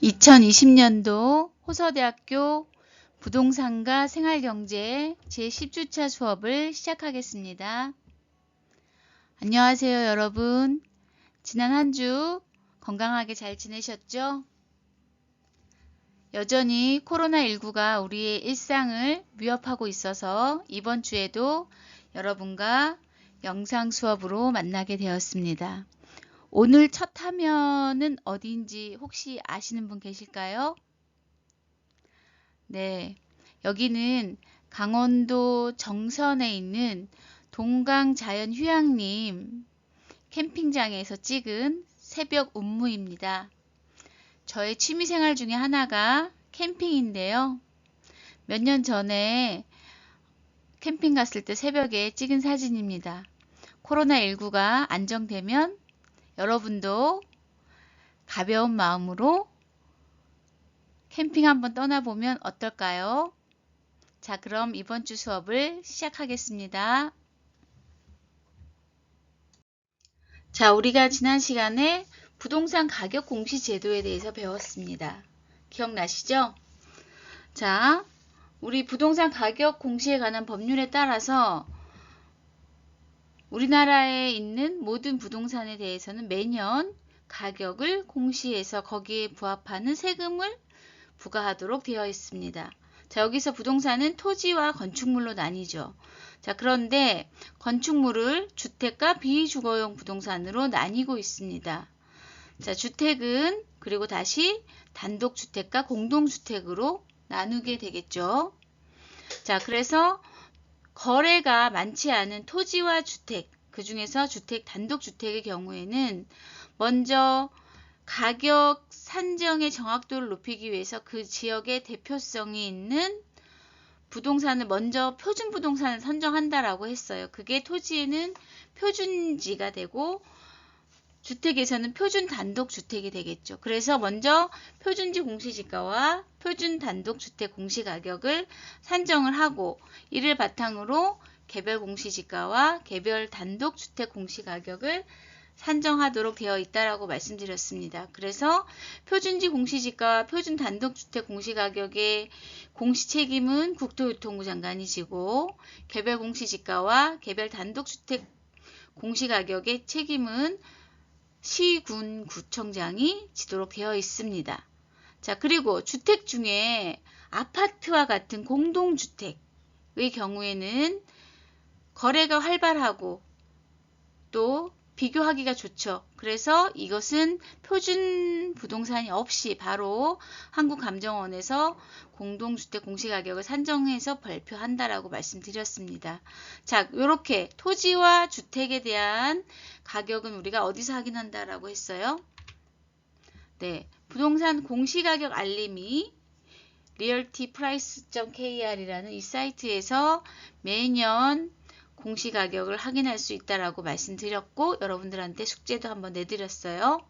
2020년도 호서대학교 부동산과 생활경제 제10주차 수업을 시작하겠습니다. 안녕하세요, 여러분. 지난 한 주 건강하게 잘 지내셨죠? 여전히 코로나19가 우리의 일상을 위협하고 있어서 이번 주에도 여러분과 영상 수업으로 만나게 되었습니다. 오늘 첫 화면은 어디인지 혹시 아시는 분 계실까요? 네, 여기는 강원도 정선에 있는 동강자연휴양림 캠핑장에서 찍은 새벽 운무입니다. 저의 취미생활 중에 하나가 캠핑인데요. 몇 년 전에 캠핑 갔을 때 새벽에 찍은 사진입니다. 코로나19가 안정되면 여러분도 가벼운 마음으로 캠핑 한번 떠나보면 어떨까요? 자, 그럼 이번 주 수업을 시작하겠습니다. 자, 우리가 지난 시간에 부동산 가격 공시 제도에 대해서 배웠습니다. 기억나시죠? 자, 우리 부동산 가격 공시에 관한 법률에 따라서 우리나라에 있는 모든 부동산에 대해서는 매년 가격을 공시해서 거기에 부합하는 세금을 부과하도록 되어 있습니다. 자, 여기서 부동산은 토지와 건축물로 나뉘죠. 자, 그런데 건축물을 주택과 비주거용 부동산으로 나뉘고 있습니다. 자, 주택은 그리고 다시 단독주택과 공동주택으로 나누게 되겠죠. 자, 그래서 거래가 많지 않은 토지와 주택, 그 중에서 단독주택의 경우에는 먼저 가격 산정의 정확도를 높이기 위해서 그 지역의 대표성이 있는 부동산을 먼저 표준 부동산을 선정한다라고 했어요. 그게 토지에는 표준지가 되고 주택에서는 표준 단독주택이 되겠죠. 그래서 먼저 표준지 공시지가와 표준 단독주택 공시가격을 산정을 하고 이를 바탕으로 개별 공시지가와 개별 단독주택 공시가격을 산정하도록 되어 있다라고 말씀드렸습니다. 그래서 표준지 공시지가와 표준 단독주택 공시가격의 공시책임은 국토교통부 장관이 지고 개별 공시지가와 개별 단독주택 공시가격의 책임은 시, 군, 구청장이 지도록 되어 있습니다. 자, 그리고 주택 중에 아파트와 같은 공동주택의 경우에는 거래가 활발하고 또 비교하기가 좋죠. 그래서 이것은 표준 부동산이 없이 바로 한국감정원에서 공동주택 공시가격을 산정해서 발표한다라고 말씀드렸습니다. 자, 이렇게 토지와 주택에 대한 가격은 우리가 어디서 확인한다라고 했어요? 네, 부동산 공시가격 알림이 realtyprice.kr이라는 이 사이트에서 매년 공시가격을 확인할 수 있다라고 말씀드렸고 여러분들한테 숙제도 한번 내드렸어요.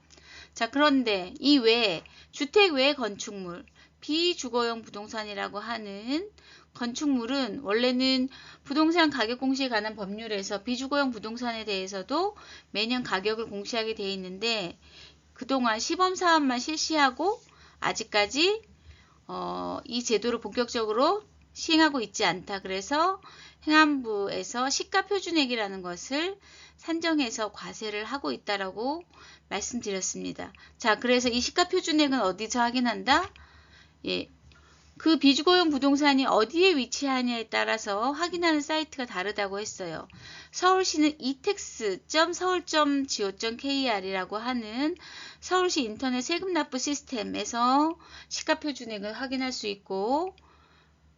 자, 그런데 이 외에 주택 외 건축물, 비주거용 부동산이라고 하는 건축물은 원래는 부동산 가격 공시에 관한 법률에서 비주거용 부동산에 대해서도 매년 가격을 공시하게 되어 있는데 그동안 시범사업만 실시하고 아직까지 이 제도를 본격적으로 시행하고 있지 않다. 그래서 행안부에서 시가표준액이라는 것을 산정해서 과세를 하고 있다라고 말씀드렸습니다. 자, 그래서 이 시가표준액은 어디서 확인한다? 예, 그 비주거용 부동산이 어디에 위치하냐에 따라서 확인하는 사이트가 다르다고 했어요. 서울시는 etex.seoul.go.kr이라고 하는 서울시 인터넷 세금 납부 시스템에서 시가표준액을 확인할 수 있고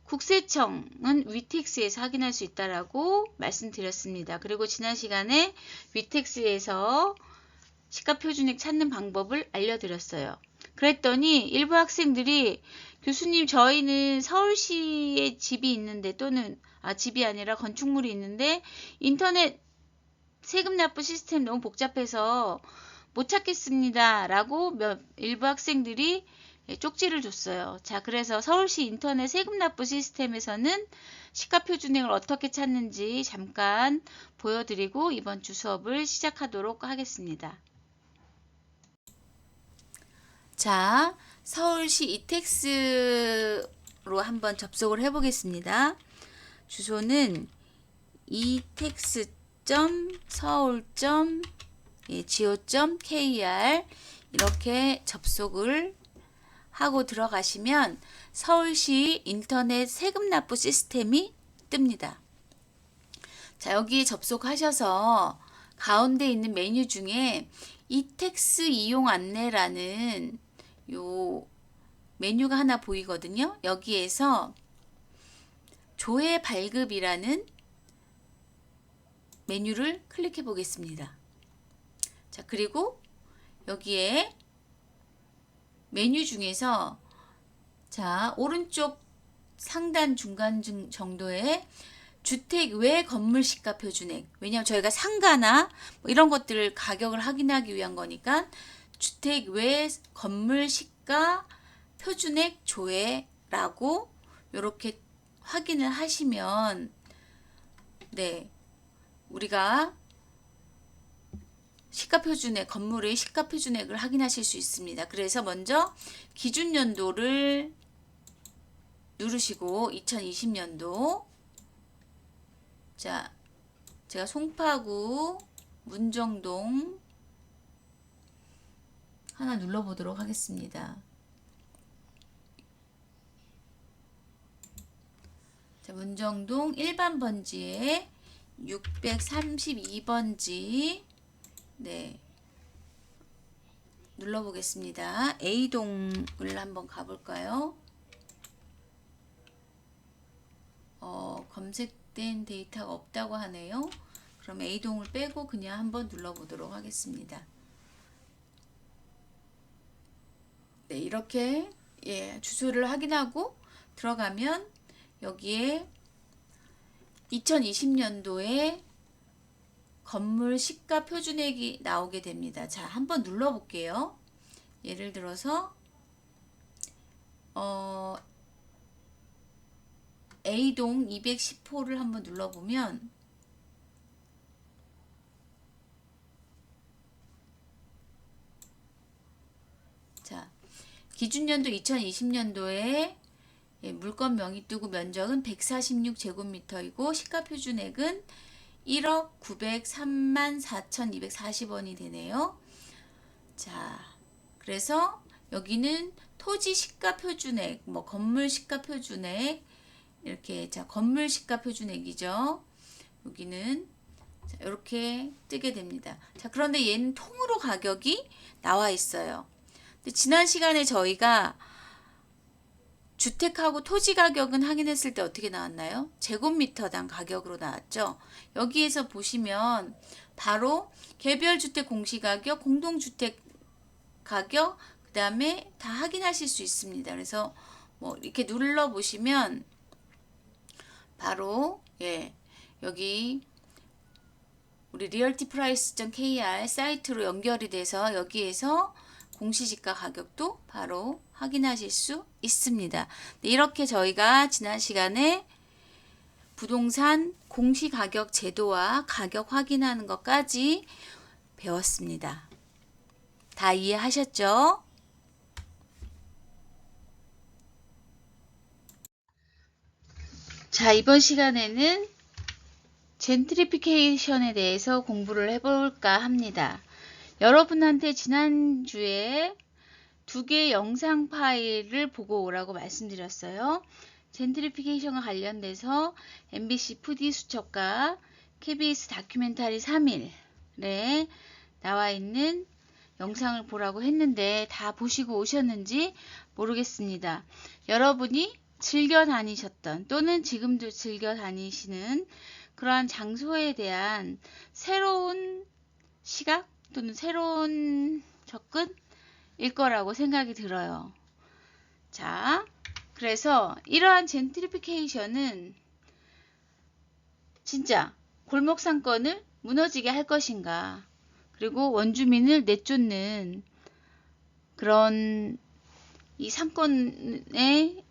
국세청은 위텍스에서 확인할 수 있다라고 말씀드렸습니다. 그리고 지난 시간에 위텍스에서 시가표준액 찾는 방법을 알려드렸어요. 그랬더니 일부 학생들이 교수님 저희는 서울시에 집이 있는데 또는 집이 아니라 건축물이 있는데 인터넷 세금 납부 시스템 너무 복잡해서 못 찾겠습니다 라고 일부 학생들이 쪽지를 줬어요. 자, 그래서 서울시 인터넷 세금 납부 시스템에서는 시가표준액을 어떻게 찾는지 잠깐 보여드리고 이번 주 수업을 시작하도록 하겠습니다. 자, 서울시 이텍스로 한번 접속을 해 보겠습니다. 주소는 itex.seoul.go.kr 이렇게 접속을 하고 들어가시면 서울시 인터넷 세금 납부 시스템이 뜹니다. 자, 여기 접속하셔서 가운데 있는 메뉴 중에 이텍스 이용 안내라는 요 메뉴가 하나 보이거든요. 여기에서 조회 발급이라는 메뉴를 클릭해 보겠습니다. 자, 그리고 여기에 메뉴 중에서 자, 오른쪽 상단 중간 정도에 주택 외 건물 시가 표준액. 왜냐하면 저희가 상가나 뭐 이런 것들을 가격을 확인하기 위한 거니까 주택 외 건물 시가 표준액 조회라고 이렇게 확인을 하시면 네, 우리가 시가 표준액, 건물의 시가 표준액을 확인하실 수 있습니다. 그래서 먼저 기준 연도를 누르시고 2020년도 자, 제가 송파구 문정동 하나 눌러보도록 하겠습니다. 자, 문정동 일반 번지에 632번지 네, 눌러보겠습니다. A동을 한번 가볼까요? 검색된 데이터가 없다고 하네요. 그럼 A동을 빼고 그냥 한번 눌러보도록 하겠습니다. 네, 이렇게 예, 주소를 확인하고 들어가면 여기에 2020년도에 건물 시가 표준액이 나오게 됩니다. 자, 한번 눌러볼게요. 예를 들어서 A동 210호를 한번 눌러보면 자, 기준연도 2020년도에 예, 물건 명의뚜구 면적은 146제곱미터이고 시가 표준액은 1억 903만 4,240원이 되네요. 자, 그래서 여기는 토지 시가 표준액, 뭐 건물 시가 표준액 이렇게 자 건물 시가 표준액이죠. 여기는 자, 이렇게 뜨게 됩니다. 자, 그런데 얘는 통으로 가격이 나와 있어요. 근데 지난 시간에 저희가 주택하고 토지 가격은 확인했을 때 어떻게 나왔나요? 제곱미터당 가격으로 나왔죠. 여기에서 보시면 바로 개별 주택 공시가격, 공동주택 가격, 그 다음에 다 확인하실 수 있습니다. 그래서 뭐 이렇게 눌러 보시면 바로 예, 여기 우리 realtyprice.kr 사이트로 연결이 돼서 여기에서 공시지가 가격도 바로 확인하실 수 있습니다. 이렇게 저희가 지난 시간에 부동산 공시가격 제도와 가격 확인하는 것까지 배웠습니다. 다 이해하셨죠? 자, 이번 시간에는 젠트리피케이션에 대해서 공부를 해볼까 합니다. 여러분한테 지난주에 2개의 영상 파일을 보고 오라고 말씀드렸어요. 젠트리피케이션과 관련돼서 MBC 푸디 수첩과 KBS 다큐멘터리 3일에 나와 있는 영상을 보라고 했는데 다 보시고 오셨는지 모르겠습니다. 여러분이 즐겨 다니셨던 또는 지금도 즐겨 다니시는 그러한 장소에 대한 새로운 시각 또는 새로운 접근일 거라고 생각이 들어요. 자, 그래서 이러한 젠트리피케이션은 진짜 골목 상권을 무너지게 할 것인가, 그리고 원주민을 내쫓는 그런 이 상권을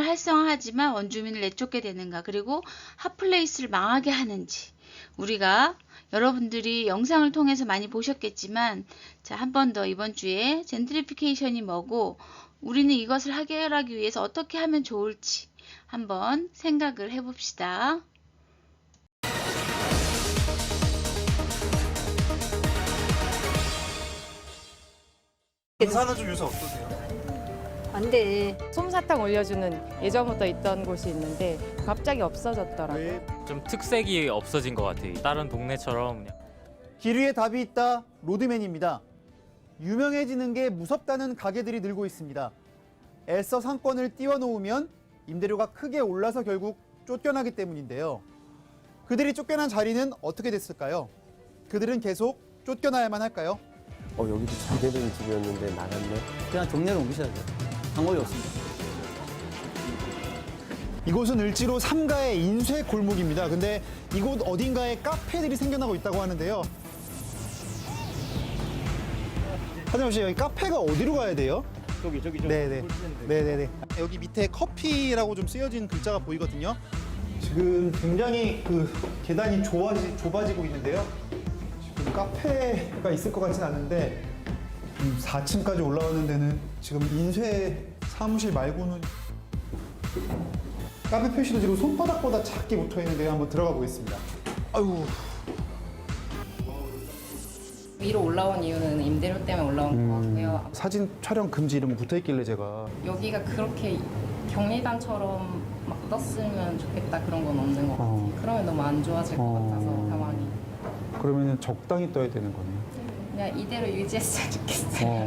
활성화하지만 원주민을 내쫓게 되는가, 그리고 핫플레이스를 망하게 하는지, 우리가 여러분들이 영상을 통해서 많이 보셨겠지만 자, 한 번 더 이번 주에 젠트리피케이션이 뭐고 우리는 이것을 해결하기 위해서 어떻게 하면 좋을지 한번 생각을 해봅시다. 인사는 좀 요새 어떠세요? 안 돼. 솜사탕 올려주는 예전부터 있던 곳이 있는데 갑자기 없어졌더라고요. 왜? 좀 특색이 없어진 것 같아요. 다른 동네처럼 그냥. 길 위에 답이 있다. 로드맨입니다. 유명해지는 게 무섭다는 가게들이 늘고 있습니다. 애써 상권을 띄워놓으면 임대료가 크게 올라서 결국 쫓겨나기 때문인데요. 그들이 쫓겨난 자리는 어떻게 됐을까요? 그들은 계속 쫓겨나야만 할까요? 여기도 잘 되는 집이었는데 나갔네. 그냥 동네로 옮기셔야죠. 방법이 없습니다. 이곳은 을지로 3가의 인쇄 골목입니다. 근데 이곳 어딘가에 카페들이 생겨나고 있다고 하는데요. 하정우 씨, 여기 카페가 어디로 가야 돼요? 저기. 네네. 네네네. 여기 밑에 커피라고 좀 쓰여진 글자가 보이거든요. 지금 굉장히 계단이 좁아지고 있는데요. 지금 카페가 있을 것 같진 않은데 4층까지 올라가는 데는 지금 인쇄 사무실 말고는 카페 표시도 지금 손바닥보다 작게 붙어 있는데요. 한번 들어가 보겠습니다. 아유. 위로 올라온 이유는 임대료 때문에 올라온 것 같고요. 사진 촬영 금지 이름 붙어 있길래 제가 여기가 그렇게 격리단처럼 막 떴으면 좋겠다 그런 건 없는 것 같아요. 그러면 너무 안 좋아질 것 같아서 상황이. 그러면은 적당히 떠야 되는 거네요. 그냥 이대로 유지했으면 좋겠어요.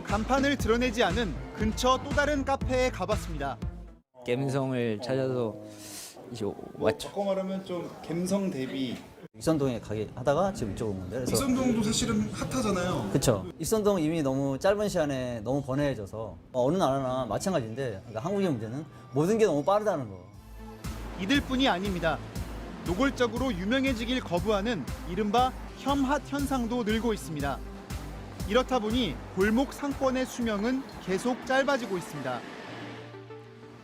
간판을 드러내지 않은 근처 또 다른 카페에 가봤습니다. 갬성을 찾아서 이제 왔죠. 바꿔 말하면 좀 갬성 대비. 익선동에 가게 하다가 지금 이쪽 온 건데. 그래서 익선동도 사실은 핫하잖아요. 그렇죠. 익선동 이미 너무 짧은 시간에 너무 번화해져서 어느 나라나 마찬가지인데 그러니까 한국의 문제는 모든 게 너무 빠르다는 거. 이들뿐이 아닙니다. 노골적으로 유명해지길 거부하는 이른바 혐핫 현상도 늘고 있습니다. 이렇다 보니 골목 상권의 수명은 계속 짧아지고 있습니다.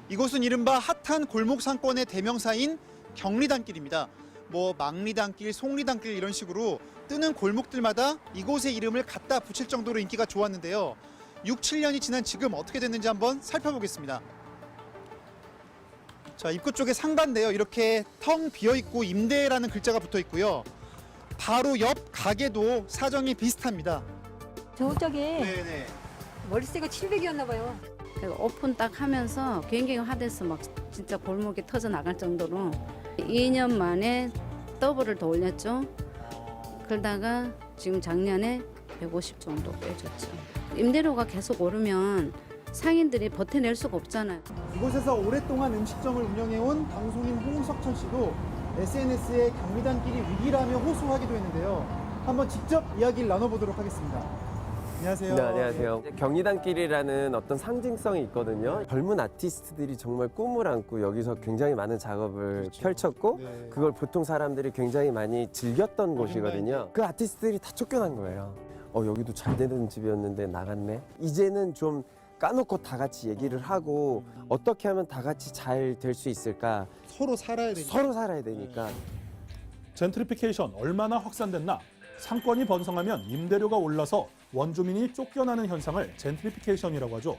이곳은 이른바 핫한 골목 상권의 대명사인 경리단길입니다. 망리단길, 송리단길 이런 식으로 뜨는 골목들마다 이곳의 이름을 갖다 붙일 정도로 인기가 좋았는데요. 6, 7년이 지난 지금 어떻게 됐는지 한번 살펴보겠습니다. 자, 입구 쪽에 상가인데요. 이렇게 텅 비어있고 임대라는 글자가 붙어 있고요. 바로 옆 가게도 사정이 비슷합니다. 저쪽에 네네. 월세가 700이었나 봐요. 오픈 딱 하면서 굉장히 핫해서 막 진짜 골목이 터져 나갈 정도로 2년 만에 더블을 더 올렸죠. 그러다가 지금 작년에 150 정도 빼줬죠. 임대료가 계속 오르면 상인들이 버텨낼 수가 없잖아요. 이곳에서 오랫동안 음식점을 운영해온 방송인 홍석천 씨도 SNS에 경리단길이 위기라며 호소하기도 했는데요. 한번 직접 이야기를 나눠보도록 하겠습니다. 안녕하세요. 네, 안녕하세요. 경리단길이라는 어떤 상징성이 있거든요. 젊은 아티스트들이 정말 꿈을 안고 여기서 굉장히 많은 작업을 펼쳤고 네. 그걸 보통 사람들이 굉장히 많이 즐겼던 곳이거든요. 그 아티스트들이 다 쫓겨난 거예요. 여기도 잘 되는 집이었는데 나갔네. 이제는 좀 까놓고 다 같이 얘기를 하고 어떻게 하면 다 같이 잘 될 수 있을까? 서로 살아야 되니까. 서로 살아야 되니까. 젠트리피케이션 얼마나 확산됐나? 상권이 번성하면 임대료가 올라서 원주민이 쫓겨나는 현상을 젠트리피케이션이라고 하죠.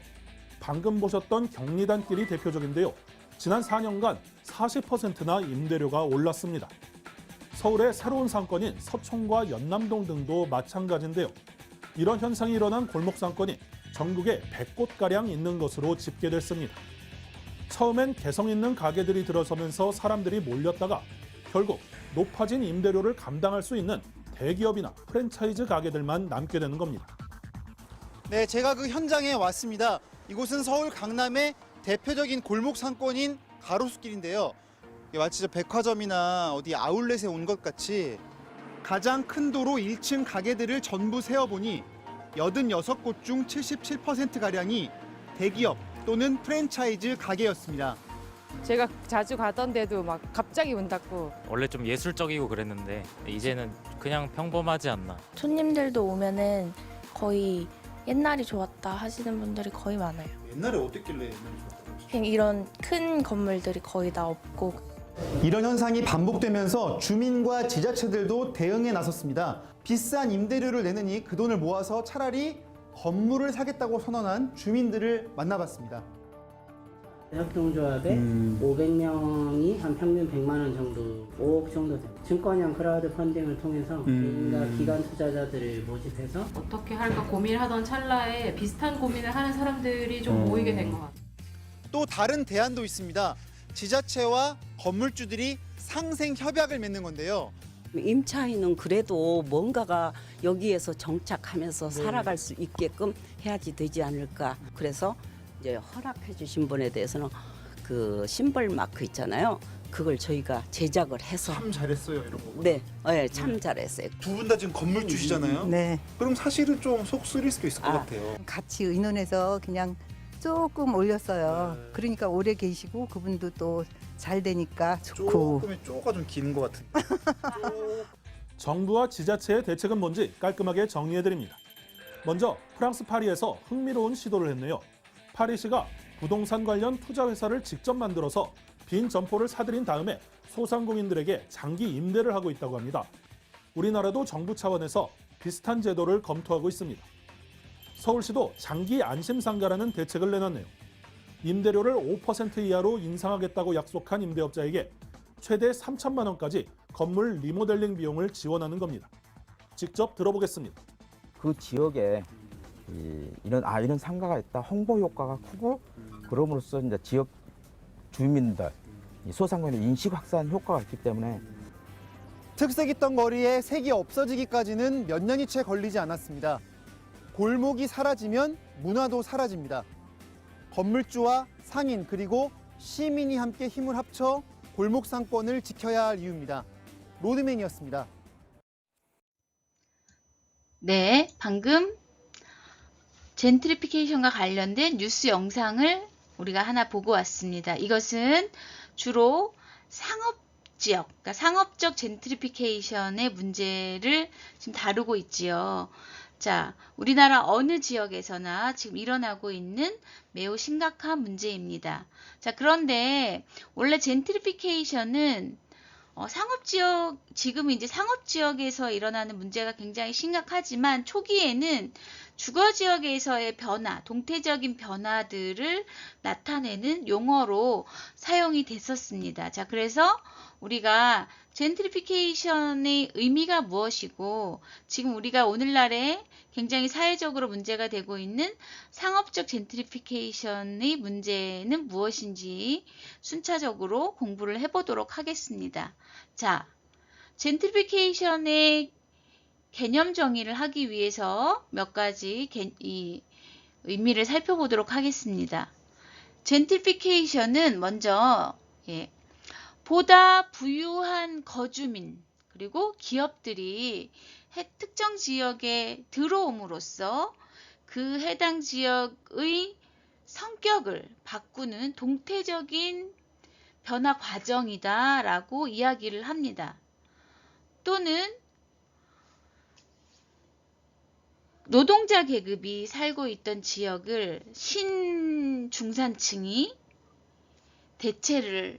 방금 보셨던 경리단길이 대표적인데요. 지난 4년간 40%나 임대료가 올랐습니다. 서울의 새로운 상권인 서촌과 연남동 등도 마찬가지인데요. 이런 현상이 일어난 골목 상권이 전국에 100곳가량 있는 것으로 집계됐습니다. 처음엔 개성 있는 가게들이 들어서면서 사람들이 몰렸다가 결국 높아진 임대료를 감당할 수 있는 대기업이나 프랜차이즈 가게들만 남게 되는 겁니다. 네, 제가 그 현장에 왔습니다. 이곳은 서울 강남의 대표적인 골목 상권인 가로수길인데요. 마치 백화점이나 어디 아울렛에 온 것 같이 가장 큰 도로 1층 가게들을 전부 세어보니 86곳 중 77%가량이 대기업 또는 프랜차이즈 가게였습니다. 제가 자주 가던 데도 막 갑자기 문 닫고 원래 좀 예술적이고 그랬는데 이제는 그냥 평범하지 않나. 손님들도 오면은 거의 옛날이 좋았다 하시는 분들이 거의 많아요. 옛날에 어땠길래 옛날에 좋았다고 그냥 이런 큰 건물들이 거의 다 없고. 이런 현상이 반복되면서 주민과 지자체들도 대응에 나섰습니다. 비싼 임대료를 내느니 그 돈을 모아서 차라리 건물을 사겠다고 선언한 주민들을 만나봤습니다. 협동조합에 500명이 한 평균 100만 원 정도, 5억 정도 됩니다. 증권형 크라우드 펀딩을 통해서 개인과 기관 투자자들을 모집해서 어떻게 할까 고민하던 찰나에 비슷한 고민을 하는 사람들이 좀 모이게 된 것 같아요. 또 다른 대안도 있습니다. 지자체와 건물주들이 상생 협약을 맺는 건데요. 임차인은 그래도 뭔가가 여기에서 정착하면서 살아갈 수 있게끔 해야지 되지 않을까. 그래서 이제 허락해 주신 분에 대해서는 그 심벌 마크 있잖아요. 그걸 저희가 제작을 해서. 참 잘했어요 이런 거. 네, 네, 참 잘했어요. 두 분 다 지금 건물주시잖아요. 네. 그럼 사실은 좀 속 쓰릴 수도 있을 것 같아요. 같이 의논해서 그냥 조금 올렸어요. 네. 그러니까 오래 계시고 그분도 또 잘 되니까 좋고. 조금의 쪼가 좀 긴 것 같은데. 정부와 지자체의 대책은 뭔지 깔끔하게 정리해드립니다. 먼저 프랑스 파리에서 흥미로운 시도를 했네요. 파리시가 부동산 관련 투자 회사를 직접 만들어서 빈 점포를 사들인 다음에 소상공인들에게 장기 임대를 하고 있다고 합니다. 우리나라도 정부 차원에서 비슷한 제도를 검토하고 있습니다. 서울시도 장기 안심상가라는 대책을 내놨네요. 임대료를 5% 이하로 인상하겠다고 약속한 임대업자에게 최대 3천만 원까지 건물 리모델링 비용을 지원하는 겁니다. 직접 들어보겠습니다. 그 지역에 이런 상가가 있다 홍보 효과가 크고 그럼으로써 이제 지역 주민들 소상공인의 인식 확산 효과가 있기 때문에 특색 있던 거리에 색이 없어지기까지는 몇 년이 채 걸리지 않았습니다. 골목이 사라지면 문화도 사라집니다. 건물주와 상인 그리고 시민이 함께 힘을 합쳐 골목 상권을 지켜야 할 이유입니다. 로드맨이었습니다. 네, 방금 젠트리피케이션과 관련된 뉴스 영상을 우리가 하나 보고 왔습니다. 이것은 주로 상업지역, 그러니까 상업적 젠트리피케이션의 문제를 지금 다루고 있지요. 자, 우리나라 어느 지역에서나 지금 일어나고 있는 매우 심각한 문제입니다. 자, 그런데 원래 젠트리피케이션은 상업지역, 지금 이제 상업지역에서 일어나는 문제가 굉장히 심각하지만 초기에는 주거지역에서의 변화, 동태적인 변화들을 나타내는 용어로 사용이 됐었습니다. 자, 그래서 우리가 젠트리피케이션의 의미가 무엇이고 지금 우리가 오늘날에 굉장히 사회적으로 문제가 되고 있는 상업적 젠트리피케이션의 문제는 무엇인지 순차적으로 공부를 해보도록 하겠습니다. 자, 젠트리피케이션의 개념 정의를 하기 위해서 몇 가지 이 의미를 살펴보도록 하겠습니다. 젠트리피케이션은 먼저 보다 부유한 거주민 그리고 기업들이 특정 지역에 들어옴으로써 그 해당 지역의 성격을 바꾸는 동태적인 변화 과정이다라고 이야기를 합니다. 또는 노동자 계급이 살고 있던 지역을 신중산층이 대체를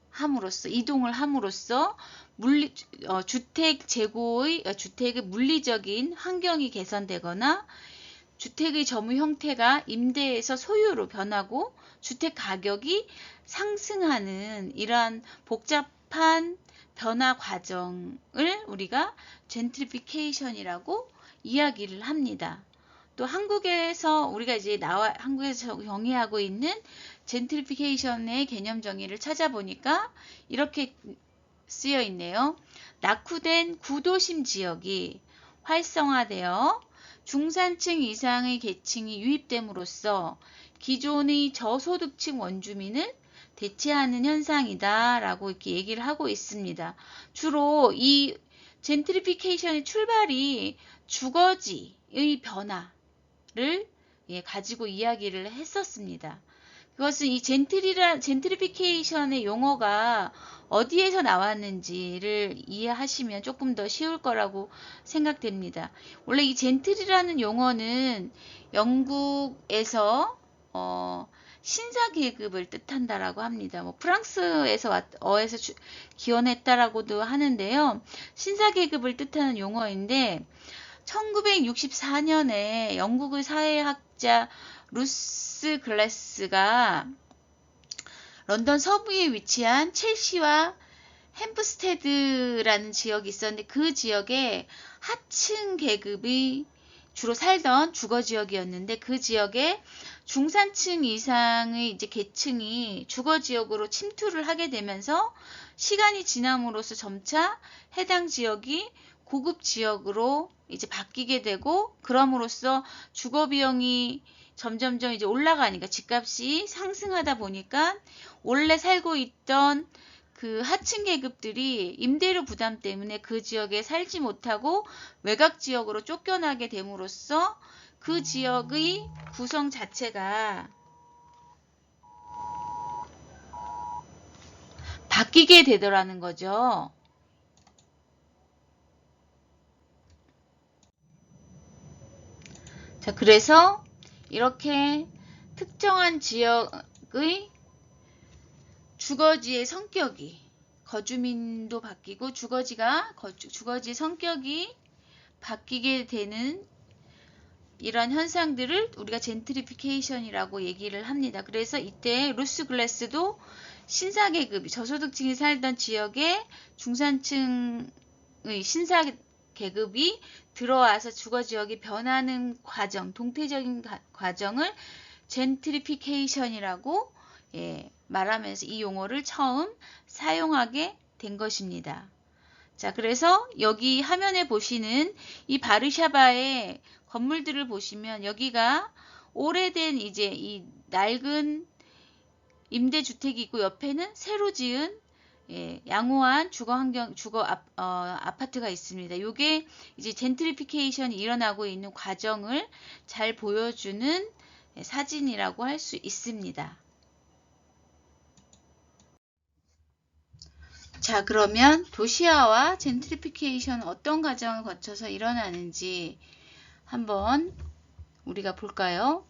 함으로써 이동을 함으로써 주택 재고의 주택의 물리적인 환경이 개선되거나 주택의 점유 형태가 임대에서 소유로 변하고 주택 가격이 상승하는 이러한 복잡한 변화 과정을 우리가 젠트리피케이션이라고 이야기를 합니다. 또 한국에서 우리가 이제 한국에서 정의하고 있는 젠트리피케이션의 개념 정의를 찾아보니까 이렇게 쓰여 있네요. 낙후된 구도심 지역이 활성화되어 중산층 이상의 계층이 유입됨으로써 기존의 저소득층 원주민을 대체하는 현상이다 라고 이렇게 얘기를 하고 있습니다. 주로 이 젠트리피케이션의 출발이 주거지의 변화를 가지고 이야기를 했었습니다. 그것은 이 젠트리피케이션의 용어가 어디에서 나왔는지를 이해하시면 조금 더 쉬울 거라고 생각됩니다. 원래 이 젠트리라는 용어는 영국에서 신사 계급을 뜻한다라고 합니다. 프랑스에서 기원했다라고도 하는데요. 신사 계급을 뜻하는 용어인데 1964년에 영국의 사회학자 루스 글래스가 런던 서부에 위치한 첼시와 햄프스테드라는 지역이 있었는데 그 지역에 하층 계급이 주로 살던 주거 지역이었는데 그 지역에 중산층 이상의 이제 계층이 주거 지역으로 침투를 하게 되면서 시간이 지남으로써 점차 해당 지역이 고급 지역으로 이제 바뀌게 되고 그럼으로써 주거 비용이 점점점 이제 올라가니까 집값이 상승하다 보니까 원래 살고 있던 그 하층 계급들이 임대료 부담 때문에 그 지역에 살지 못하고 외곽 지역으로 쫓겨나게 됨으로써 그 지역의 구성 자체가 바뀌게 되더라는 거죠. 자, 그래서 이렇게 특정한 지역의 주거지의 성격이 거주민도 바뀌고 주거지의 성격이 바뀌게 되는 이런 현상들을 우리가 젠트리피케이션이라고 얘기를 합니다. 그래서 이때 루스 글래스도 신사계급이 저소득층이 살던 지역에 중산층의 신사계급이 들어와서 주거지역이 변하는 과정, 동태적인 과정을 젠트리피케이션이라고 말하면서 이 용어를 처음 사용하게 된 것입니다. 자, 그래서 여기 화면에 보시는 이 바르샤바의 건물들을 보시면 여기가 오래된 이제 이 낡은 임대주택이 있고 옆에는 새로 지은 양호한 주거 아파트가 있습니다. 이게 이제 젠트리피케이션이 일어나고 있는 과정을 잘 보여주는 사진이라고 할 수 있습니다. 자, 그러면 도시화와 젠트리피케이션은 어떤 과정을 거쳐서 일어나는지 한번 우리가 볼까요?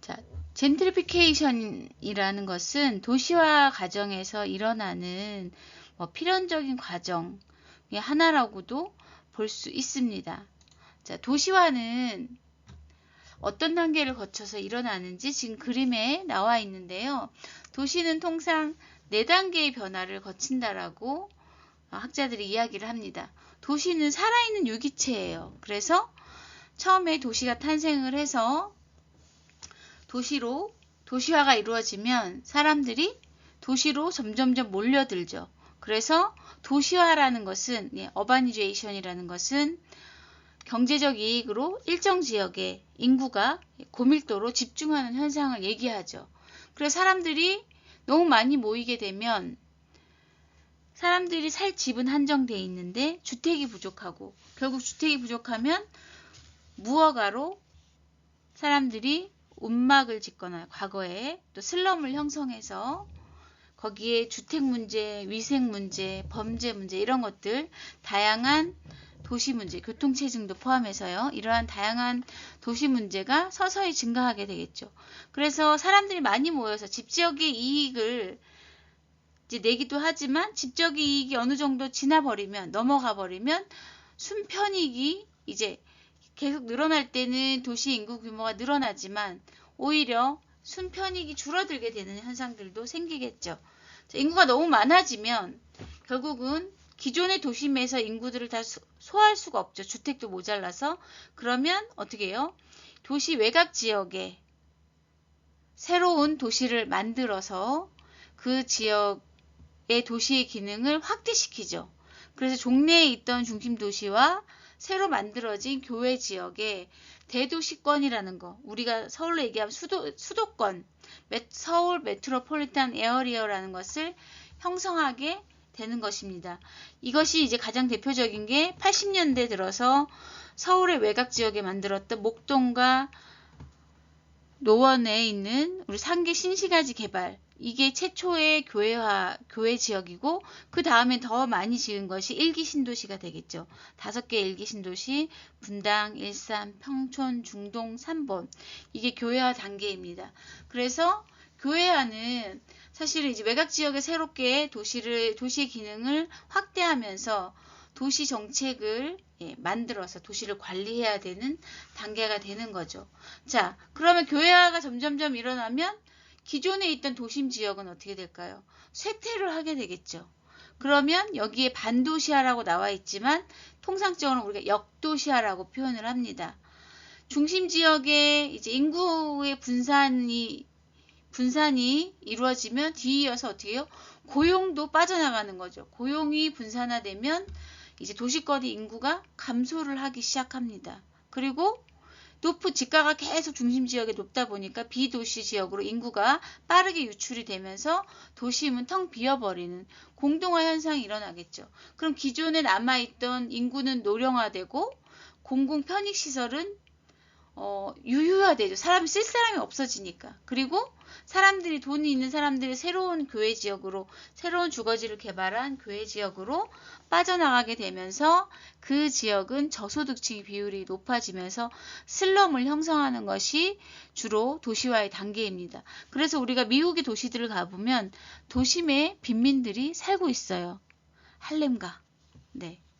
자, 젠트리피케이션이라는 것은 도시화 과정에서 일어나는 필연적인 과정의 하나라고도 볼 수 있습니다. 자, 도시화는 어떤 단계를 거쳐서 일어나는지 지금 그림에 나와 있는데요. 도시는 통상 4단계의 변화를 거친다라고 학자들이 이야기를 합니다. 도시는 살아있는 유기체예요. 그래서 처음에 도시가 탄생을 해서 도시화가 이루어지면 사람들이 도시로 점점점 몰려들죠. 그래서 도시화라는 것은 어바니제이션이라는 것은 경제적 이익으로 일정 지역에 인구가 고밀도로 집중하는 현상을 얘기하죠. 그래서 사람들이 너무 많이 모이게 되면 사람들이 살 집은 한정되어 있는데 주택이 부족하고 결국 주택이 부족하면 무허가로 사람들이 움막을 짓거나 과거에 또 슬럼을 형성해서 거기에 주택 문제, 위생 문제, 범죄 문제 이런 것들 다양한 도시 문제, 교통체증도 포함해서요. 이러한 다양한 도시 문제가 서서히 증가하게 되겠죠. 그래서 사람들이 많이 모여서 집지역의 이익을 이제 내기도 하지만 집적 이익이 어느 정도 넘어가 버리면 순편익이 이제 계속 늘어날 때는 도시 인구 규모가 늘어나지만 오히려 순편익이 줄어들게 되는 현상들도 생기겠죠. 자, 인구가 너무 많아지면 결국은 기존의 도심에서 인구들을 다 소화할 수가 없죠. 주택도 모자라서. 그러면 어떻게 해요? 도시 외곽 지역에 새로운 도시를 만들어서 그 지역의 도시의 기능을 확대시키죠. 그래서 종래에 있던 중심 도시와 새로 만들어진 교외 지역에 대도시권이라는 거, 우리가 서울로 얘기하면 수도권, 서울 메트로폴리탄 에어리어라는 것을 형성하게 되는 것입니다. 이것이 이제 가장 대표적인 게 80년대 들어서 서울의 외곽 지역에 만들었던 목동과 노원에 있는 우리 상계 신시가지 개발, 이게 최초의 교외 지역이고 그 다음에 더 많이 지은 것이 1기 신도시가 되겠죠. 5개 1기 신도시, 분당, 일산, 평촌, 중동, 삼본, 이게 교외화 단계입니다. 그래서 교외화는 사실은 이제 외곽 지역에 새롭게 도시의 기능을 확대하면서 도시 정책을 만들어서 도시를 관리해야 되는 단계가 되는 거죠. 자, 그러면 교회화가 점점점 일어나면 기존에 있던 도심 지역은 어떻게 될까요? 쇠퇴를 하게 되겠죠. 그러면 여기에 반도시화라고 나와 있지만 통상적으로 우리가 역도시화라고 표현을 합니다. 중심 지역에 이제 인구의 분산이 이루어지면 뒤이어서 어떻게 해요? 고용도 빠져나가는 거죠. 고용이 분산화되면 이제 도시거리 인구가 감소를 하기 시작합니다. 그리고 높은 지가가 계속 중심 지역에 높다 보니까 비도시 지역으로 인구가 빠르게 유출이 되면서 도심은 텅 비어버리는 공동화 현상이 일어나겠죠. 그럼 기존에 남아있던 인구는 노령화되고 공공 편익시설은 유휴화되죠. 사람이 쓸 사람이 없어지니까. 그리고 사람들이 돈이 있는 사람들이 새로운 교외 지역으로 새로운 주거지를 개발한 교외 지역으로 빠져나가게 되면서 그 지역은 저소득층의 비율이 높아지면서 슬럼을 형성하는 것이 주로 도시화의 단계입니다. 그래서 우리가 미국의 도시들을 가보면 도심에 빈민들이 살고 있어요. 할렘가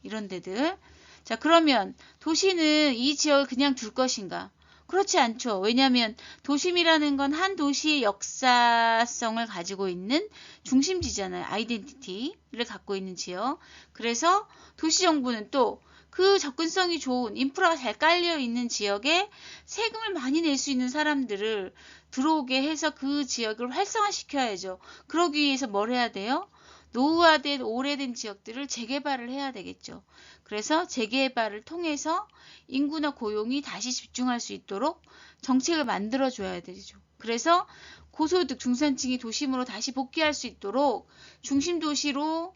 이런 데들. 자, 그러면 도시는 이 지역을 그냥 둘 것인가? 그렇지 않죠. 왜냐하면 도심이라는 건 한 도시의 역사성을 가지고 있는 중심지잖아요. 아이덴티티를 갖고 있는 지역. 그래서 도시정부는 또 그 접근성이 좋은 인프라가 잘 깔려 있는 지역에 세금을 많이 낼 수 있는 사람들을 들어오게 해서 그 지역을 활성화시켜야죠. 그러기 위해서 뭘 해야 돼요? 노후화된 오래된 지역들을 재개발을 해야 되겠죠. 그래서 재개발을 통해서 인구나 고용이 다시 집중할 수 있도록 정책을 만들어줘야 되죠. 그래서 고소득 중산층이 도심으로 다시 복귀할 수 있도록 중심 도시로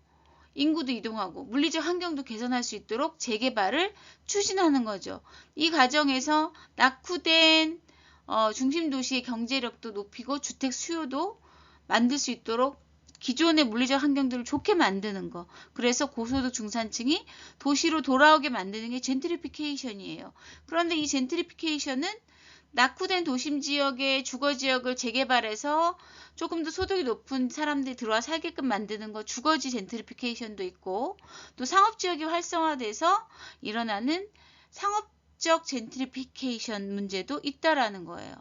인구도 이동하고 물리적 환경도 개선할 수 있도록 재개발을 추진하는 거죠. 이 과정에서 낙후된 중심 도시의 경제력도 높이고 주택 수요도 만들 수 있도록 기존의 물리적 환경들을 좋게 만드는 거. 그래서 고소득 중산층이 도시로 돌아오게 만드는 게 젠트리피케이션이에요. 그런데 이 젠트리피케이션은 낙후된 도심 지역의 주거 지역을 재개발해서 조금 더 소득이 높은 사람들이 들어와 살게끔 만드는 거, 주거지 젠트리피케이션도 있고, 또 상업 지역이 활성화돼서 일어나는 상업적 젠트리피케이션 문제도 있다라는 거예요.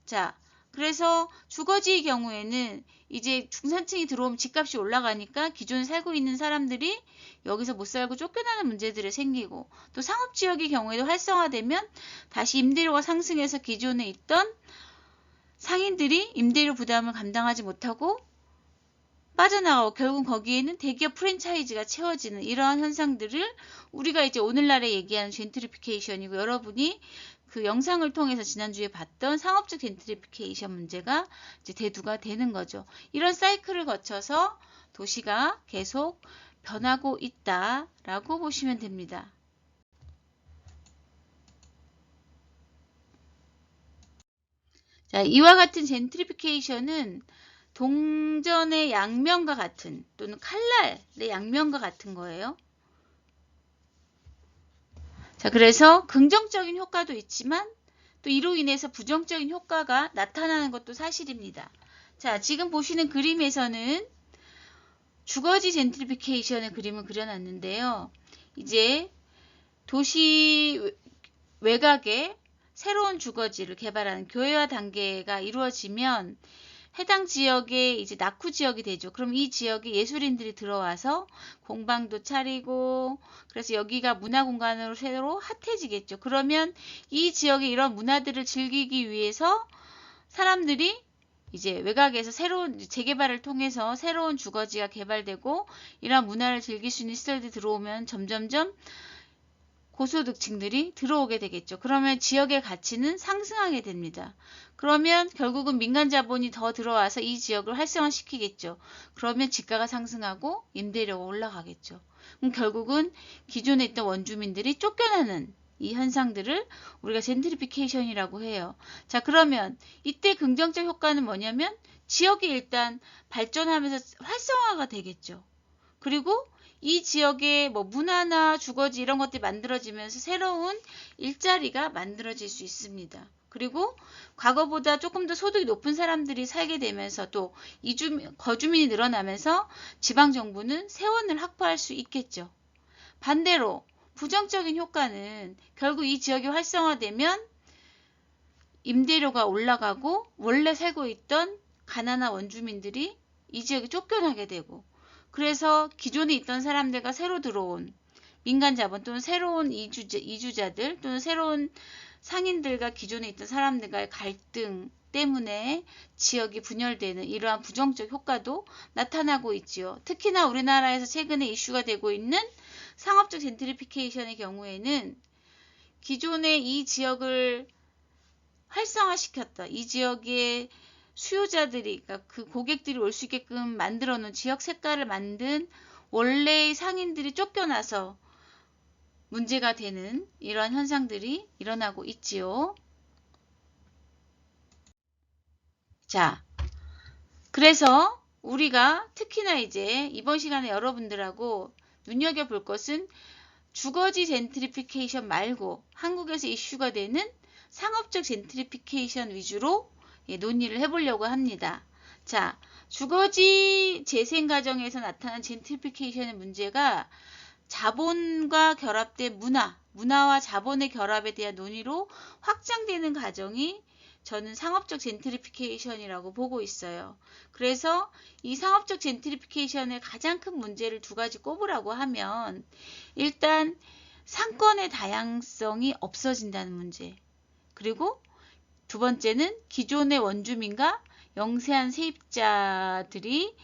자, 그래서 주거지의 경우에는 이제 중산층이 들어오면 집값이 올라가니까 기존에 살고 있는 사람들이 여기서 못 살고 쫓겨나는 문제들이 생기고, 또 상업지역의 경우에도 활성화되면 다시 임대료가 상승해서 기존에 있던 상인들이 임대료 부담을 감당하지 못하고 빠져나가고 결국 거기에는 대기업 프랜차이즈가 채워지는 이러한 현상들을 우리가 이제 오늘날에 얘기하는 젠트리피케이션이고, 여러분이 그 영상을 통해서 지난주에 봤던 상업적 젠트리피케이션 문제가 이제 대두가 되는 거죠. 이런 사이클을 거쳐서 도시가 계속 변하고 있다라고 보시면 됩니다. 자, 이와 같은 젠트리피케이션은 동전의 양면과 같은 또는 칼날의 양면과 같은 거예요. 자, 그래서 긍정적인 효과도 있지만 또 이로 인해서 부정적인 효과가 나타나는 것도 사실입니다. 자, 지금 보시는 그림에서는 주거지 젠트리피케이션의 그림을 그려놨는데요. 이제 도시 외곽에 새로운 주거지를 개발하는 교외화 단계가 이루어지면 해당 지역에 이제 낙후 지역이 되죠. 그럼 이 지역에 예술인들이 들어와서 공방도 차리고, 그래서 여기가 문화 공간으로 새로 핫해지겠죠. 그러면 이 지역의 이런 문화들을 즐기기 위해서 사람들이 이제 외곽에서 새로운 재개발을 통해서 새로운 주거지가 개발되고 이런 문화를 즐길 수 있는 시설들이 들어오면 점점점 고소득층들이 들어오게 되겠죠. 그러면 지역의 가치는 상승하게 됩니다. 그러면 결국은 민간 자본이 더 들어와서 이 지역을 활성화시키겠죠. 그러면 지가가 상승하고 임대료가 올라가겠죠. 그럼 결국은 기존에 있던 원주민들이 쫓겨나는 이 현상들을 우리가 젠트리피케이션이라고 해요. 자, 그러면 이때 긍정적 효과는 뭐냐면 지역이 일단 발전하면서 활성화가 되겠죠. 그리고 이 지역에 뭐 문화나 주거지 이런 것들이 만들어지면서 새로운 일자리가 만들어질 수 있습니다. 그리고 과거보다 조금 더 소득이 높은 사람들이 살게 되면서 또 거주민이 늘어나면서 지방정부는 세원을 확보할 수 있겠죠. 반대로 부정적인 효과는 결국 이 지역이 활성화되면 임대료가 올라가고 원래 살고 있던 가난한 원주민들이 이 지역에 쫓겨나게 되고, 그래서 기존에 있던 사람들과 새로 들어온 민간자본 또는 새로운 이주자들 또는 새로운 상인들과 기존에 있던 사람들과의 갈등 때문에 지역이 분열되는 이러한 부정적 효과도 나타나고 있지요. 특히나 우리나라에서 최근에 이슈가 되고 있는 상업적 젠트리피케이션의 경우에는 기존에 이 지역을 활성화시켰다, 이 지역의 수요자들이, 그러니까 그 고객들이 올 수 있게끔 만들어 놓은 지역 색깔을 만든 원래의 상인들이 쫓겨나서 문제가 되는 이러한 현상들이 일어나고 있지요. 자, 그래서 우리가 특히나 이제 이번 시간에 여러분들하고 눈여겨볼 것은 주거지 젠트리피케이션 말고 한국에서 이슈가 되는 상업적 젠트리피케이션 위주로 논의를 해보려고 합니다. 자, 주거지 재생 과정에서 나타난 젠트리피케이션의 문제가 자본과 결합된 문화와 자본의 결합에 대한 논의로 확장되는 과정이 저는 상업적 젠트리피케이션이라고 보고 있어요. 그래서 이 상업적 젠트리피케이션의 가장 큰 문제를 두 가지 꼽으라고 하면, 일단 상권의 다양성이 없어진다는 문제, 그리고 두 번째는 기존의 원주민과 영세한 세입자들이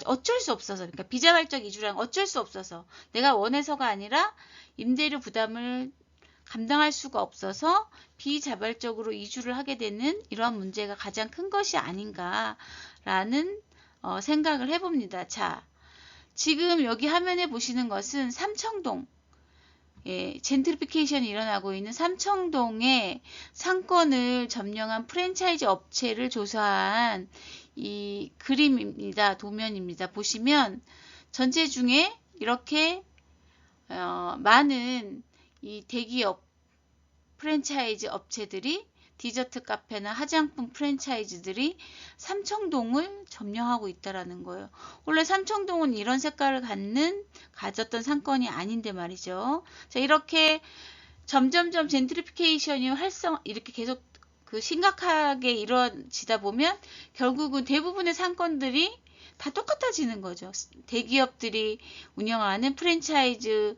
어쩔 수 없어서, 그러니까 비자발적 이주랑 어쩔 수 없어서 내가 원해서가 아니라 임대료 부담을 감당할 수가 없어서 비자발적으로 이주를 하게 되는 이러한 문제가 가장 큰 것이 아닌가라는 생각을 해봅니다. 자, 지금 여기 화면에 보시는 것은 삼청동, 젠트리피케이션이 일어나고 있는 삼청동의 상권을 점령한 프랜차이즈 업체를 조사한 이 그림입니다. 도면입니다. 보시면 전체 중에 이렇게 많은 이 대기업 프랜차이즈 업체들이, 디저트 카페나 화장품 프랜차이즈들이 삼청동을 점령하고 있다라는 거예요. 원래 삼청동은 이런 색깔을 가졌던 상권이 아닌데 말이죠. 자, 이렇게 점점점 젠트리피케이션이 이렇게 계속 심각하게 이루어지다 보면 결국은 대부분의 상권들이 다 똑같아지는 거죠. 대기업들이 운영하는 프랜차이즈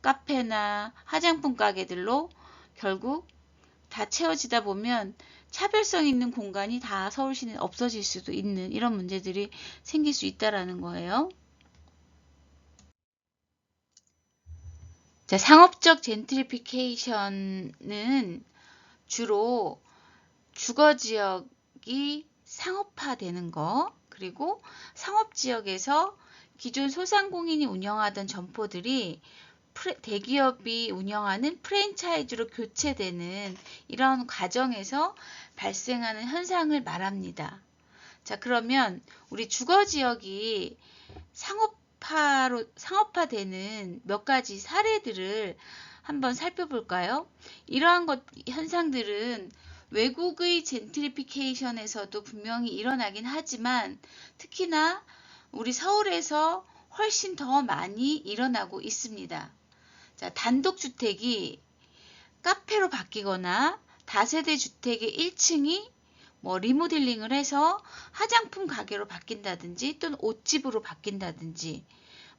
카페나 화장품 가게들로 결국 다 채워지다 보면 차별성 있는 공간이 다 서울시는 없어질 수도 있는 이런 문제들이 생길 수 있다라는 거예요. 자, 상업적 젠트리피케이션은 주로 주거지역이 상업화되는 거, 그리고 상업지역에서 기존 소상공인이 운영하던 점포들이 대기업이 운영하는 프랜차이즈로 교체되는 이런 과정에서 발생하는 현상을 말합니다. 자, 그러면 우리 주거지역이 상업화되는 몇 가지 사례들을 한번 살펴볼까요? 이러한 현상들은 외국의 젠트리피케이션에서도 분명히 일어나긴 하지만 특히나 우리 서울에서 훨씬 더 많이 일어나고 있습니다. 자, 단독주택이 카페로 바뀌거나 다세대 주택의 1층이 리모델링을 해서 화장품 가게로 바뀐다든지 또는 옷집으로 바뀐다든지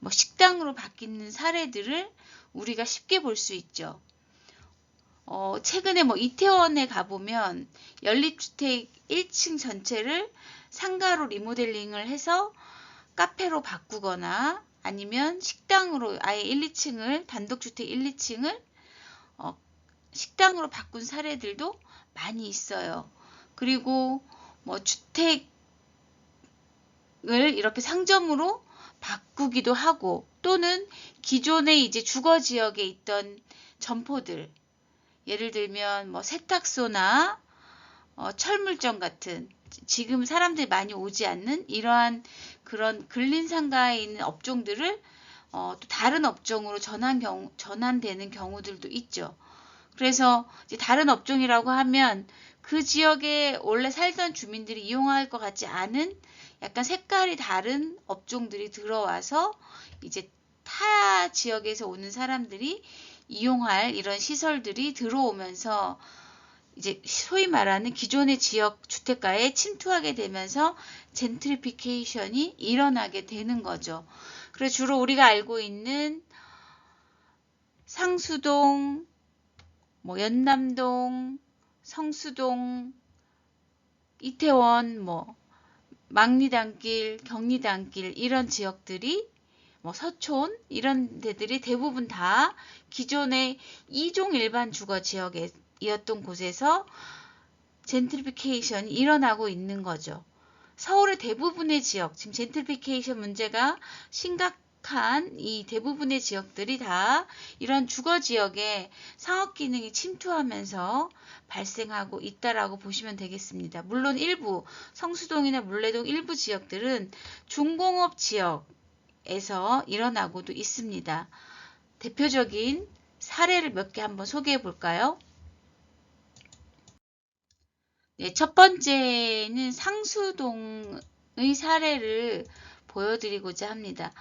식당으로 바뀌는 사례들을 우리가 쉽게 볼 수 있죠. 최근에 이태원에 가보면 연립주택 1층 전체를 상가로 리모델링을 해서 카페로 바꾸거나 아니면 식당으로 아예 1, 2층을 단독주택 1, 2층을 식당으로 바꾼 사례들도 많이 있어요. 그리고 주택을 이렇게 상점으로 바꾸기도 하고, 또는 기존에 이제 주거 지역에 있던 점포들, 예를 들면 세탁소나 철물점 같은 지금 사람들이 많이 오지 않는 이러한 그런 근린상가에 있는 업종들을 또 다른 업종으로 전환되는 경우들도 있죠. 그래서 이제 다른 업종이라고 하면 그 지역에 원래 살던 주민들이 이용할 것 같지 않은 약간 색깔이 다른 업종들이 들어와서 이제 타 지역에서 오는 사람들이 이용할 이런 시설들이 들어오면서 이제 소위 말하는 기존의 지역 주택가에 침투하게 되면서 젠트리피케이션이 일어나게 되는 거죠. 그래서 주로 우리가 알고 있는 상수동, 뭐 연남동, 성수동, 이태원, 뭐 망리단길, 경리단길 이런 지역들이 뭐 서촌 이런 데들이 대부분 다 기존의 2종 일반 주거 지역이었던 곳에서 젠트리피케이션이 일어나고 있는 거죠. 서울의 대부분의 지역, 지금 젠트리피케이션 문제가 심각한 이 대부분의 지역들이 다 이런 주거 지역에 상업 기능이 침투하면서 발생하고 있다라고 보시면 되겠습니다. 물론 일부 성수동이나 물레동 일부 지역들은 중공업 지역에서 일어나고도 있습니다. 대표적인 사례를 몇 개 한번 소개해 볼까요? 네, 첫 번째는 상수동의 사례를 보여드리고자 합니다.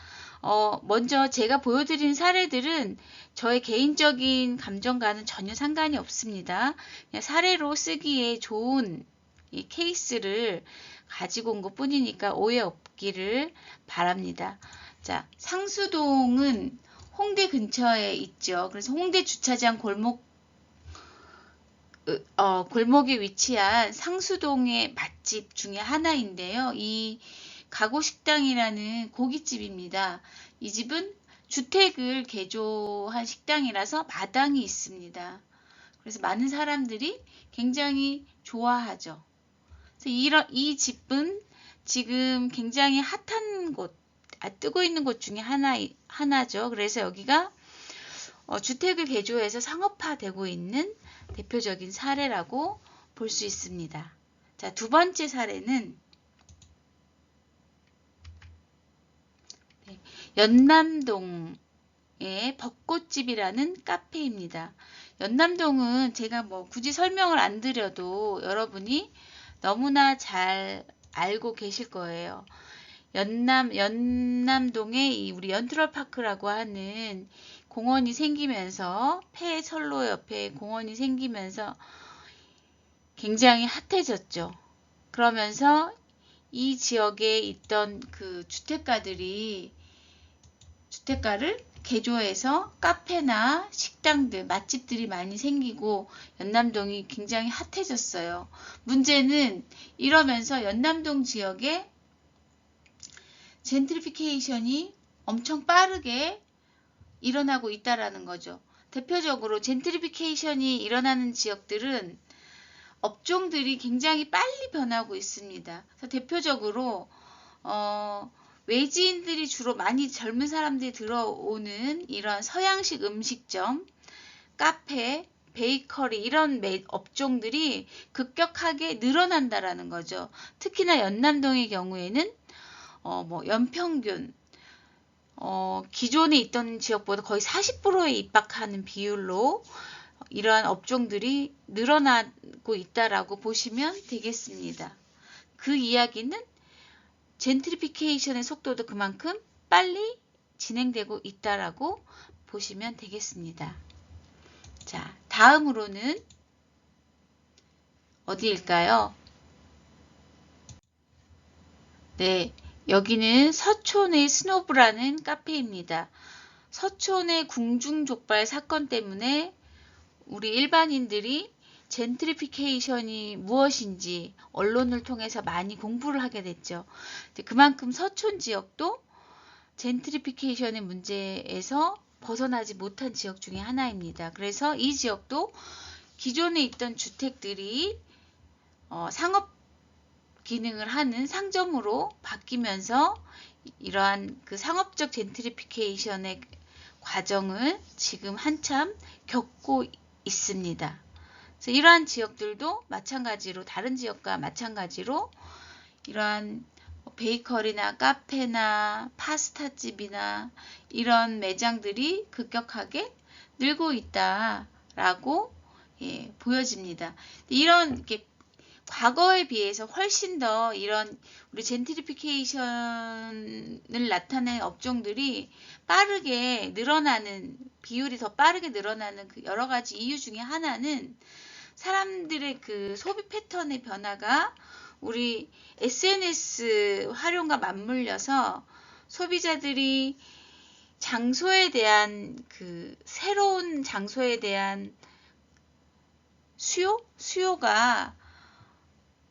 먼저 제가 보여드린 사례들은 저의 개인적인 감정과는 전혀 상관이 없습니다. 그냥 사례로 쓰기에 좋은 이 케이스를 가지고 온 것 뿐이니까 오해 없기를 바랍니다. 자, 상수동은 홍대 근처에 있죠. 그래서 홍대 주차장 골목에 위치한 상수동의 맛집 중에 하나인데요. 이 가고식당이라는 고깃집입니다. 이 집은 주택을 개조한 식당이라서 마당이 있습니다. 그래서 많은 사람들이 굉장히 좋아하죠. 그래서 이 집은 지금 굉장히 핫한 곳, 뜨고 있는 곳 중에 하나죠. 그래서 여기가 주택을 개조해서 상업화되고 있는 대표적인 사례라고 볼 수 있습니다. 자, 두 번째 사례는 연남동의 벚꽃집이라는 카페입니다. 연남동은 제가 뭐 굳이 설명을 안 드려도 여러분이 너무나 잘 알고 계실 거예요. 연남동에 우리 연트럴파크라고 하는 공원이 생기면서 폐선로 옆에 공원이 생기면서 굉장히 핫해졌죠. 그러면서 이 지역에 있던 그 주택가를 개조해서 카페나 식당들, 맛집들이 많이 생기고 연남동이 굉장히 핫해졌어요. 문제는 이러면서 연남동 지역에 젠트리피케이션이 엄청 빠르게 일어나고 있다라는 거죠. 대표적으로 젠트리피케이션이 일어나는 지역들은 업종들이 굉장히 빨리 변하고 있습니다. 그래서 대표적으로 외지인들이 주로 많이 젊은 사람들이 들어오는 이런 서양식 음식점, 카페, 베이커리 이런 업종들이 급격하게 늘어난다라는 거죠. 특히나 연남동의 경우에는 뭐 연평균 기존에 있던 지역보다 거의 40%에 입박하는 비율로 이러한 업종들이 늘어나고 있다라고 보시면 되겠습니다. 그 이야기는 젠트리피케이션의 속도도 그만큼 빨리 진행되고 있다라고 보시면 되겠습니다. 자, 다음으로는 어디일까요? 네, 여기는 서촌의 스노브라는 카페입니다. 서촌의 궁중족발 사건 때문에 우리 일반인들이 젠트리피케이션이 무엇인지 언론을 통해서 많이 공부를 하게 됐죠. 그만큼 서촌 지역도 젠트리피케이션의 문제에서 벗어나지 못한 지역 중에 하나입니다. 그래서 이 지역도 기존에 있던 주택들이 상업 기능을 하는 상점으로 바뀌면서 이러한 그 상업적 젠트리피케이션의 과정을 지금 한참 겪고 있습니다. 그래서 이러한 지역들도 마찬가지로 다른 지역과 마찬가지로 이러한 베이커리나 카페나 파스타집이나 이런 매장들이 급격하게 늘고 있다라고 보여집니다. 이런 과거에 비해서 훨씬 더 이런 우리 젠트리피케이션을 나타낸 업종들이 빠르게 늘어나는 비율이 더 빠르게 늘어나는 그 여러 가지 이유 중에 하나는 사람들의 그 소비 패턴의 변화가 우리 SNS 활용과 맞물려서 소비자들이 장소에 대한 그 새로운 장소에 대한 수요가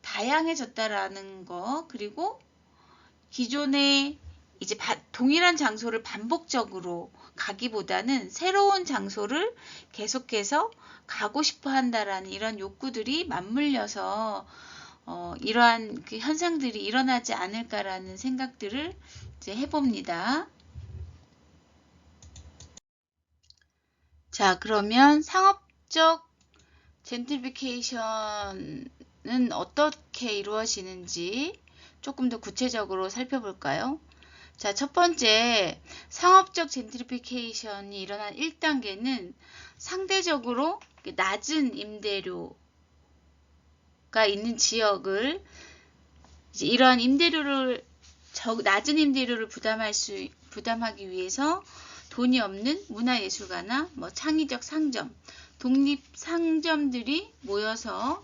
다양해졌다라는 거, 그리고 기존에 이제 동일한 장소를 반복적으로 가기보다는 새로운 장소를 계속해서 가고 싶어 한다라는 이런 욕구들이 맞물려서 이러한 그 현상들이 일어나지 않을까라는 생각들을 이제 해봅니다. 자, 그러면 상업적 젠트리피케이션은 어떻게 이루어지는지 조금 더 구체적으로 살펴볼까요? 자, 첫 번째, 상업적 젠트리피케이션이 일어난 1단계는 상대적으로 낮은 임대료가 있는 지역을 이제 이러한 낮은 임대료를 부담하기 위해서 돈이 없는 문화예술가나 뭐 창의적 상점, 독립 상점들이 모여서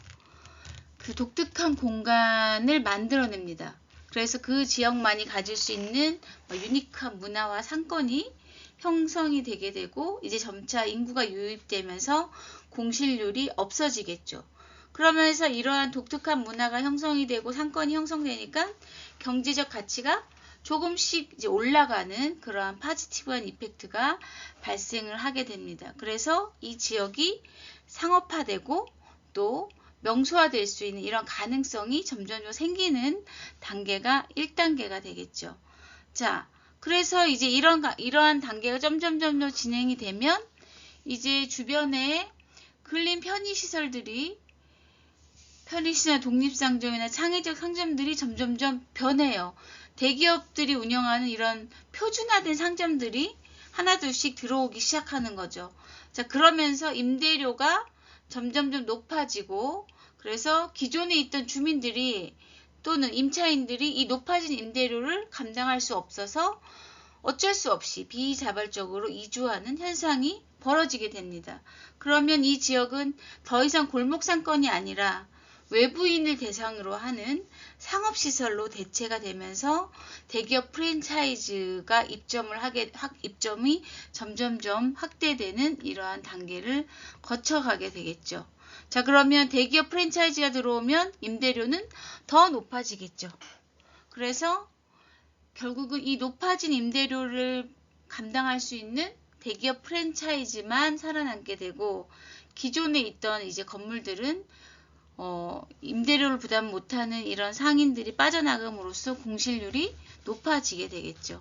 그 독특한 공간을 만들어냅니다. 그래서 그 지역만이 가질 수 있는 유니크한 문화와 상권이 형성이 되게 되고 이제 점차 인구가 유입되면서 공실률이 없어지겠죠. 그러면서 이러한 독특한 문화가 형성이 되고 상권이 형성되니까 경제적 가치가 조금씩 이제 올라가는 그러한 포지티브한 이펙트가 발생을 하게 됩니다. 그래서 이 지역이 상업화되고 또 명소화될 수 있는 이런 가능성이 점점 생기는 단계가 1단계가 되겠죠. 자, 그래서 이제 이러한 단계가 점점 진행이 되면 이제 주변에 근린 편의시설, 독립상점이나 창의적 상점들이 점점 변해요. 대기업들이 운영하는 이런 표준화된 상점들이 하나둘씩 들어오기 시작하는 거죠. 자, 그러면서 임대료가 점점 높아지고, 그래서 기존에 있던 주민들이 또는 임차인들이 이 높아진 임대료를 감당할 수 없어서 어쩔 수 없이 비자발적으로 이주하는 현상이 벌어지게 됩니다. 그러면 이 지역은 더 이상 골목 상권이 아니라 외부인을 대상으로 하는 상업시설로 대체가 되면서 대기업 프랜차이즈가 입점이 점점 확대되는 이러한 단계를 거쳐가게 되겠죠. 자, 그러면 대기업 프랜차이즈가 들어오면 임대료는 더 높아지겠죠. 그래서 결국은 이 높아진 임대료를 감당할 수 있는 대기업 프랜차이즈만 살아남게 되고, 기존에 있던 이제 건물들은 임대료를 부담 못하는 이런 상인들이 빠져나감으로써 공실률이 높아지게 되겠죠.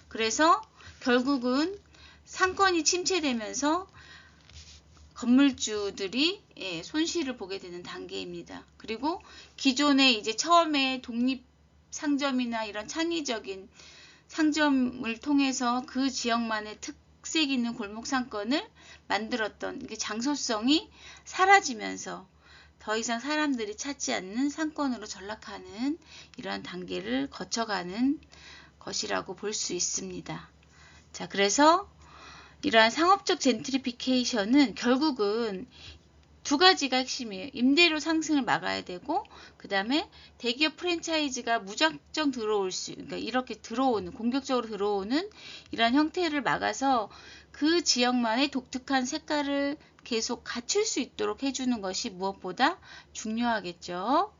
그래서 결국은 상권이 침체되면서 건물주들이 손실을 보게 되는 단계입니다. 그리고 기존에 이제 처음에 독립 상점이나 이런 창의적인 상점을 통해서 그 지역만의 특색 있는 골목 상권을 만들었던 장소성이 사라지면서 더 이상 사람들이 찾지 않는 상권으로 전락하는 이러한 단계를 거쳐가는 것이라고 볼 수 있습니다. 자, 그래서 이러한 상업적 젠트리피케이션은 결국은 두 가지가 핵심이에요. 임대료 상승을 막아야 되고, 그 다음에 대기업 프랜차이즈가 무작정 그러니까 이렇게 공격적으로 들어오는 이러한 형태를 막아서 그 지역만의 독특한 색깔을 계속 갖출 수 있도록 해주는 것이 무엇보다 중요하겠죠.